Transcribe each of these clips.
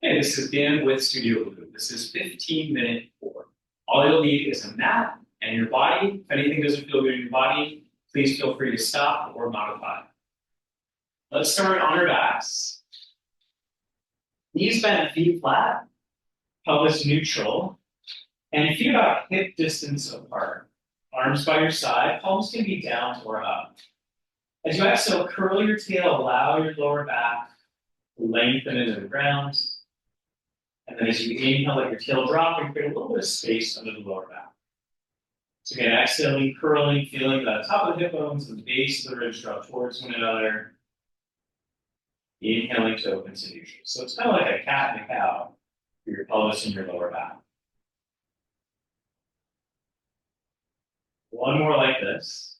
Hey, this is Dan with Studio Blue. This is 15-minute core. All you'll need is a mat and your body. If anything doesn't feel good in your body, please feel free to stop or modify. Let's start on our backs. Knees bent, feet flat, pelvis neutral, and feet about hip distance apart. Arms by your side, palms can be down or up. As you exhale, curl your tail, allow your lower back to lengthen into the ground. And then as you inhale, let your tail drop and create a little bit of space under the lower back. So again, exhaling, curling, feeling the top of the hip bones and the base of the ribs drop towards one another. Inhaling to open to neutral. So it's kind of like a cat and a cow for your pelvis and your lower back. One more like this.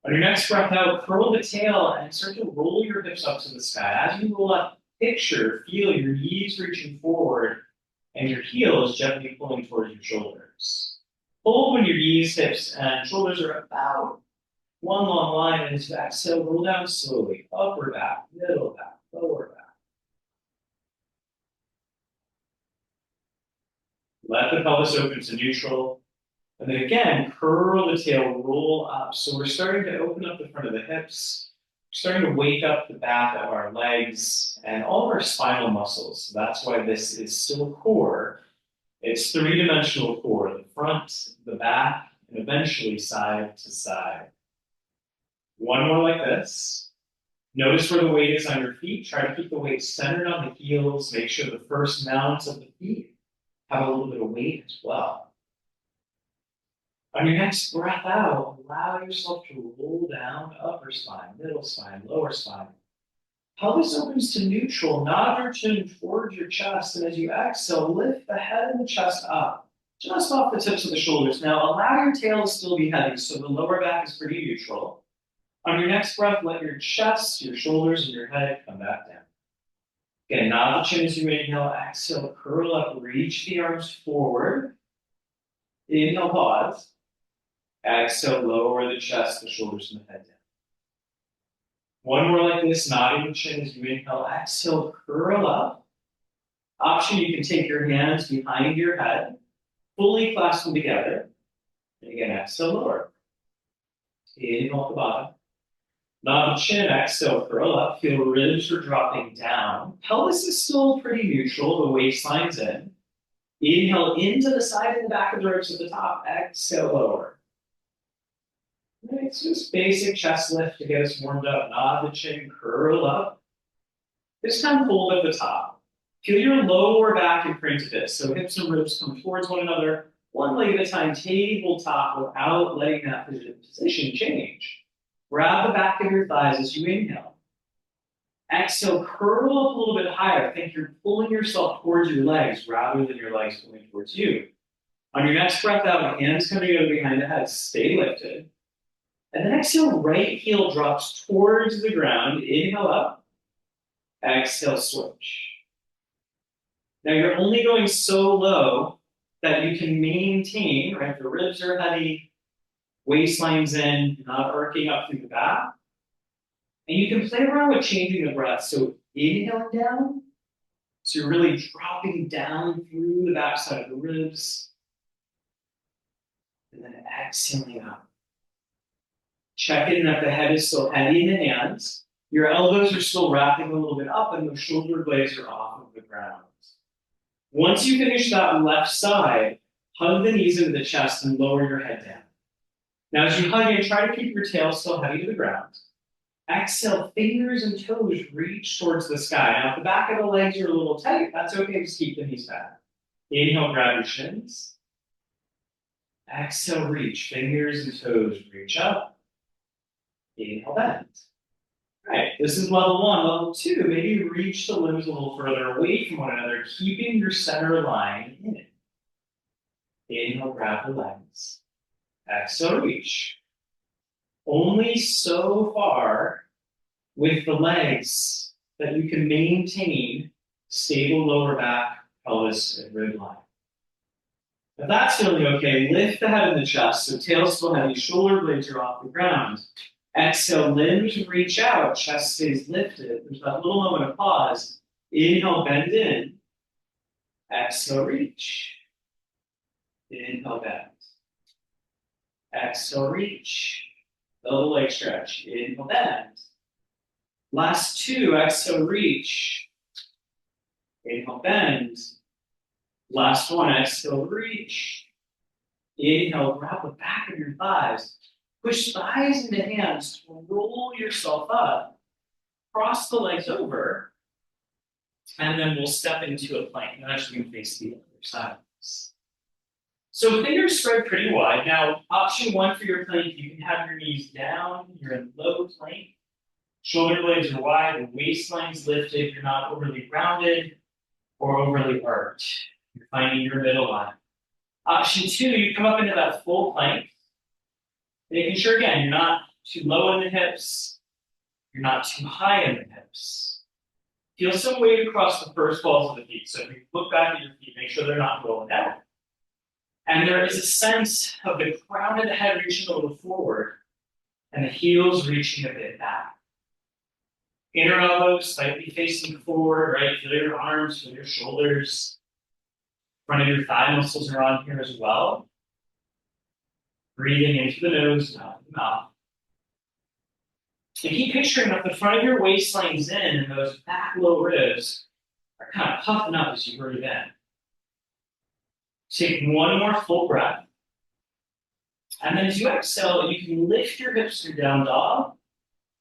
On your next breath out, curl the tail and start to roll your hips up to the sky. As you roll up, feel your knees reaching forward and your heels gently pulling towards your shoulders. Hold when your knees, hips, and shoulders are about one long line, and as you exhale, roll down slowly, upper back, middle back, lower back. Let the pelvis open to neutral. And then again, curl the tail, roll up. So we're starting to open up the front of the hips, starting to wake up the back of our legs and all of our spinal muscles. That's why this is still core. It's three-dimensional core, the front, the back, and eventually side to side. One more like this. Notice where the weight is on your feet. Try to keep the weight centered on the heels. Make sure the first mounts of the feet have a little bit of weight as well. On your next breath out, allow yourself to roll down upper spine, middle spine, lower spine. Pelvis opens to neutral, nod your chin towards your chest, and as you exhale, lift the head and the chest up, just off the tips of the shoulders. Now, allow your tail to still be heavy, so the lower back is pretty neutral. On your next breath, let your chest, your shoulders, and your head come back down. Again, nod the chin as you inhale, exhale, curl up, reach the arms forward. Inhale, pause. Exhale, lower the chest, the shoulders, and the head down. One more like this, nodding the chin as you inhale, exhale, curl up. Option, you can take your hands behind your head, fully clasp them together. And again, exhale, lower. Inhale at the bottom. Nod the chin, exhale, curl up. Feel ribs are dropping down. Pelvis is still pretty neutral, the waistline's in. Inhale into the side and the back of the ribs at the top. Exhale, lower. It's just basic chest lift to get us warmed up. Nod the chin, curl up. This time hold at the top. Feel your lower back imprint a bit. So hips and ribs come towards one another, one leg at a time, tabletop, without letting that position change. Grab the back of your thighs as you inhale. Exhale, curl up a little bit higher. Think you're pulling yourself towards your legs rather than your legs pulling towards you. On your next breath out, hands coming over behind the head, stay lifted. And then exhale, right heel drops towards the ground. Inhale up. Exhale, switch. Now you're only going so low that you can maintain, right? The ribs are heavy, waistline's in, not arcing up through the back. And you can play around with changing the breath. So inhaling down. So you're really dropping down through the backside of the ribs. And then exhaling up. Check in that the head is still heavy in the hands. Your elbows are still wrapping a little bit up and the shoulder blades are off of the ground. Once you finish that left side, hug the knees into the chest and lower your head down. Now as you hug in, try to keep your tail still heavy to the ground. Exhale, fingers and toes reach towards the sky. Now if the back of the legs are a little tight, that's okay, just keep the knees back. Inhale, grab your shins. Exhale, reach, fingers and toes reach up. Inhale, bend. All right, this is level one. Level two, maybe reach the limbs a little further away from one another, keeping your center line in. Inhale, grab the legs. Exhale, reach. Only so far with the legs that you can maintain stable lower back, pelvis, and rib line. If that's feeling okay, lift the head and the chest, so tail still heavy, shoulder blades are off the ground. Exhale, limbs reach out, chest stays lifted. There's that little moment of pause. Inhale, bend in. Exhale, reach. Inhale, bend. Exhale, reach. Double leg stretch. Inhale, bend. Last two, exhale, reach. Inhale, bend. Last one, exhale, reach. Inhale, grab the back of your thighs. Push thighs into hands to roll yourself up. Cross the legs over. And then we'll step into a plank. I'm actually going to face the other side. So fingers spread pretty wide. Now, option one for your plank, you can have your knees down. You're in low plank. Shoulder blades are wide. The waistline's lifted. You're not overly rounded or overly arched. You're finding your middle line. Option two, you come up into that full plank. Making sure, again, you're not too low in the hips. You're not too high in the hips. Feel some weight across the first balls of the feet. So if you look back at your feet, make sure they're not rolling down. And there is a sense of the crown of the head reaching a little forward and the heels reaching a bit back. Inner elbows slightly facing forward, right? Feel your arms, feel your shoulders. Front of your thigh muscles are on here as well. Breathing into the nose, out of the mouth. And keep picturing that the front of your waistline's in and those back low ribs are kind of puffing up as you breathe in. Take one more full breath. And then as you exhale, you can lift your hips to down dog.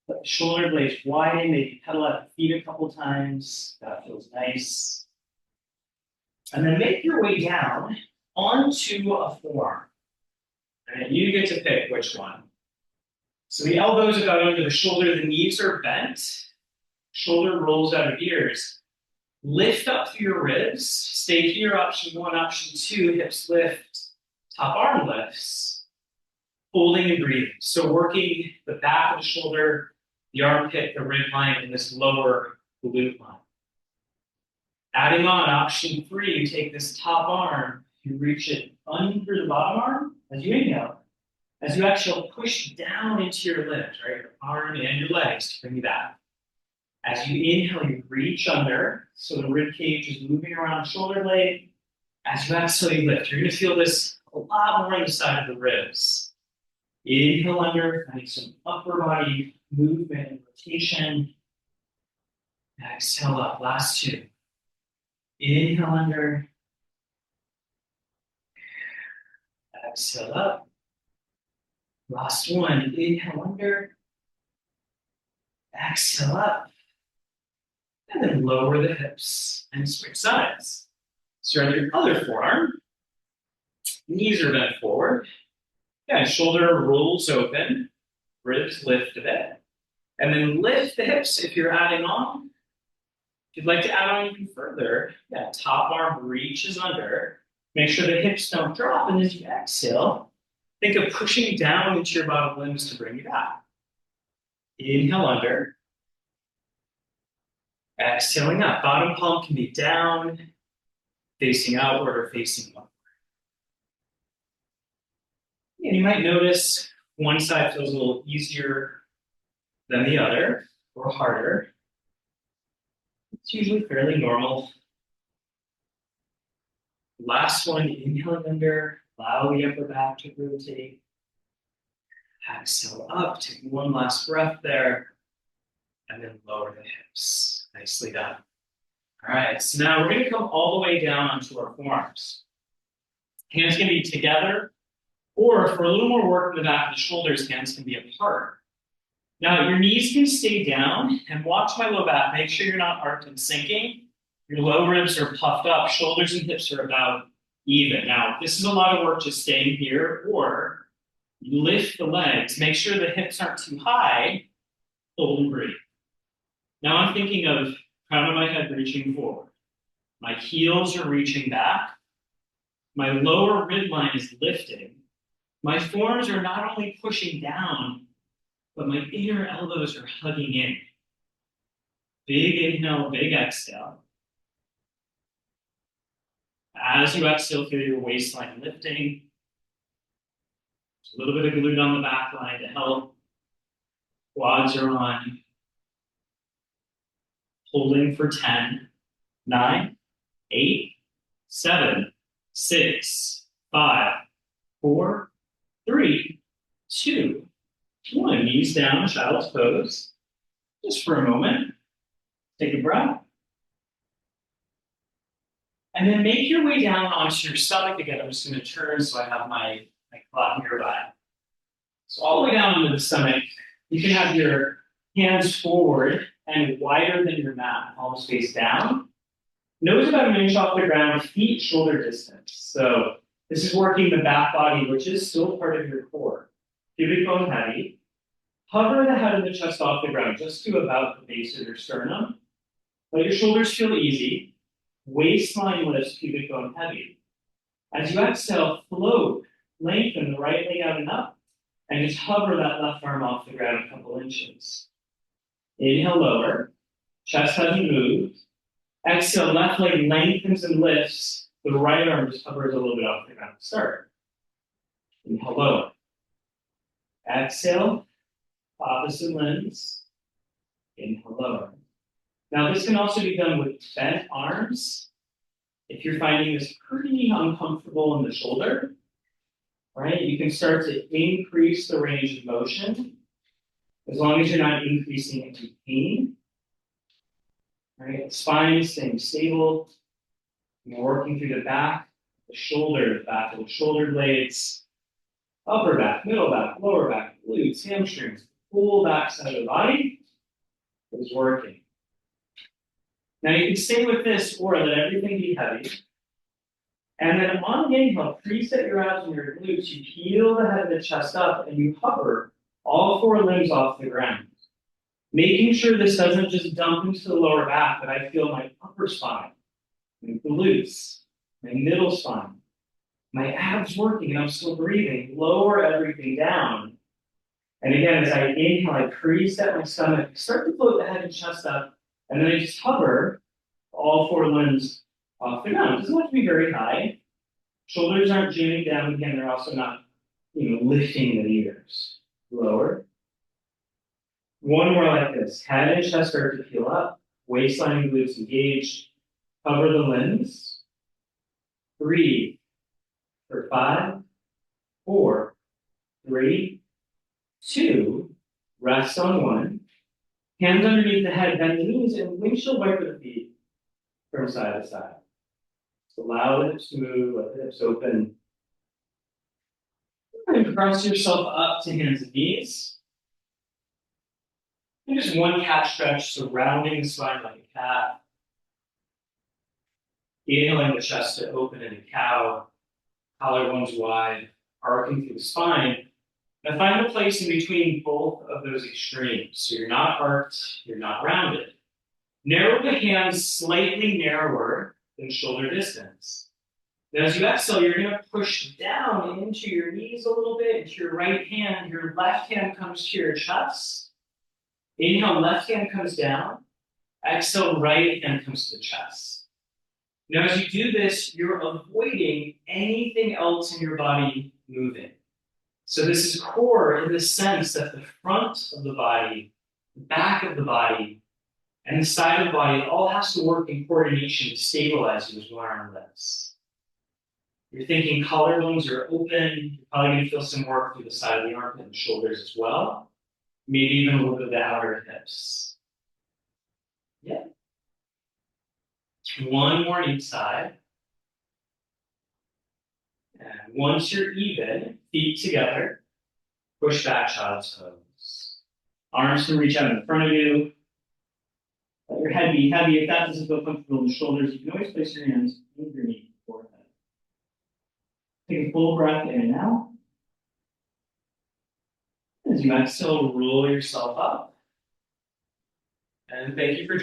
Let the shoulder blades widen, maybe pedal out the feet a couple times. That feels nice. And then make your way down onto a forearm. And you get to pick which one. So the elbows are about under the shoulder, the knees are bent. Shoulder rolls out of ears. Lift up through your ribs. Stay here, option one, option two, hips lift, top arm lifts. Holding and breathing. So working the back of the shoulder, the armpit, the rib line, and this lower glute line. Adding on option three, you take this top arm, you reach it under the bottom arm as you inhale. As you exhale, push down into your limbs, right? Your arm and your legs to bring you back. As you inhale, you reach under, so the rib cage is moving around the shoulder blade. As you exhale, you lift. You're going to feel this a lot more on the side of the ribs. Inhale under, finding some upper body movement and rotation. Exhale up, last two. Inhale under. Exhale up. Last one, inhale under. Exhale up. And then lower the hips and switch sides. Start your other forearm. Knees are bent forward. Yeah, shoulder rolls open. Ribs lift a bit. And then lift the hips if you're adding on. If you'd like to add on even further, yeah, top arm reaches under. Make sure the hips don't drop. And as you exhale, think of pushing down into your bottom limbs to bring you back. Inhale under. Exhaling up. Bottom palm can be down, facing outward or facing upward. And you might notice one side feels a little easier than the other or harder. It's usually fairly normal. Last one, inhaling under, allow the upper back to rotate. Exhale up, take one last breath there, and then lower the hips. Nicely done. All right, so now we're going to come all the way down onto our forearms. Hands can be together, or for a little more work in the back of the shoulders, hands can be apart. Now, your knees can stay down, and watch my low back. Make sure you're not arched and sinking. Your low ribs are puffed up. Shoulders and hips are about even. Now, this is a lot of work just staying here, or you lift the legs. Make sure the hips aren't too high. Hold and breathe. Now I'm thinking of crown of my head reaching forward. My heels are reaching back. My lower rib line is lifting. My forearms are not only pushing down, but my inner elbows are hugging in. Big inhale, big exhale. As you exhale, feel your waistline lifting. A little bit of glute on the back line to help. Quads are on. Holding for 10. 9, 8, 7, 6, 5, 4, 3, 2, 1. Knees down, child's pose. Just for a moment. Take a breath. And then make your way down onto your stomach again. I'm just going to turn so I have my clock nearby. So all the way down onto the stomach, you can have your hands forward and wider than your mat, palms face down. Nose about an inch off the ground, feet shoulder distance. So this is working the back body, which is still part of your core. Pubic bone heavy. Hover the head and the chest off the ground, just to about the base of your sternum. Let your shoulders feel easy. Waistline lifts, pubic bone heavy. As you exhale, float, lengthen the right leg out and up, and just hover that left arm off the ground a couple inches. Inhale, lower. Chest hasn't moved. Exhale, left leg lengthens and lifts. The right arm just hovers a little bit off the ground to start. Inhale, lower. Exhale, opposite limbs. Inhale, lower. Now, this can also be done with bent arms. If you're finding this pretty uncomfortable in the shoulder, right, you can start to increase the range of motion as long as you're not increasing into pain. Right, spine is staying stable. You're working through the back, the shoulder, the back of the shoulder blades, upper back, middle back, lower back, glutes, hamstrings, full back side of the body is working. Now you can stay with this or let everything be heavy. And then on the inhale, preset your abs and your glutes. You peel the head of the chest up and you hover all 4 limbs off the ground. Making sure this doesn't just dump into the lower back, but I feel my upper spine, my glutes, my middle spine, my abs working and I'm still breathing. Lower everything down. And again, as I inhale, I preset my stomach, start to float the head and chest up, and then I just hover all 4 limbs off the ground. It doesn't have to be very high. Shoulders aren't jamming down. Again, they're also not, lifting the ears. Lower. One more like this. Head and chest start to peel up. Waistline and glutes engaged. Cover the limbs. Breathe for 5, 4, 3, 2. Rest on 1. Hands underneath the head, bend the knees, and windshield wiper the feet from side to side. So allow the hips to move, let the hips open. And press yourself up to hands and knees. And just one cat stretch, surrounding the spine like a cat. Inhaling the chest to open in a cow. Collarbones wide, arcing through the spine. Now find a place in between both of those extremes. So you're not arched, you're not rounded. Narrow the hands slightly narrower than shoulder distance. Now as you exhale, you're going to push down into your knees a little bit, into your right hand. Your left hand comes to your chest. Inhale, left hand comes down. Exhale, right hand comes to the chest. Now as you do this, you're avoiding anything else in your body moving. So this is core in the sense that the front of the body, the back of the body, and the side of the body all has to work in coordination to stabilize you as one arm lifts. You're thinking collarbones are open. You're probably going to feel some work through the side of the armpit and shoulders as well. Maybe even a little bit of the outer hips. Yeah. One more each side. And once you're even, feet together, push back, child's pose. Arms can reach out in front of you. Let your head be heavy. If that doesn't feel comfortable in the shoulders, you can always place your hands underneath the forehead. Take a full breath in and out. As you exhale, roll yourself up. And thank you for